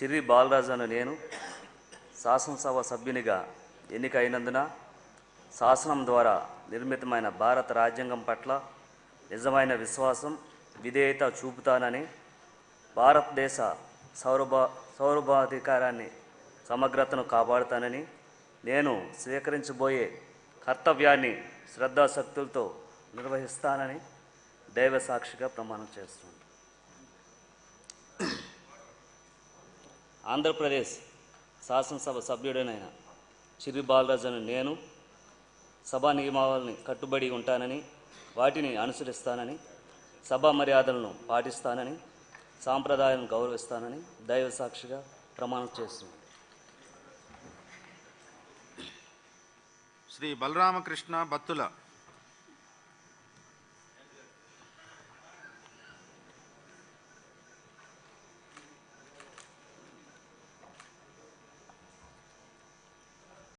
చిర్రి బాలరాజు అను నేను శాసనసభ సభ్యునిగా ఎన్నికైనందున శాసనం ద్వారా నిర్మితమైన భారత రాజ్యాంగం పట్ల నిజమైన విశ్వాసం, విధేయత చూపుతానని, భారతదేశ సార్వభౌమాధికారాన్ని సమగ్రతను కాపాడుతానని, నేను స్వీకరించబోయే కర్తవ్యాన్ని శ్రద్ధాశక్తులతో నిర్వహిస్తానని దైవ సాక్షిగా ప్రమాణం చేస్తున్నాను. ఆంధ్రప్రదేశ్ శాసనసభ సభ్యుడనైన చిర్రి బాలరాజు అను నేను సభా నియమావళిని కట్టుబడి ఉంటానని, వాటిని అనుసరిస్తానని, సభా మర్యాదలను పాటిస్తానని, సాంప్రదాయాలను గౌరవిస్తానని దైవ సాక్షిగా ప్రమాణం చేస్తున్నాను. శ్రీ బలరామకృష్ణ బత్తుల.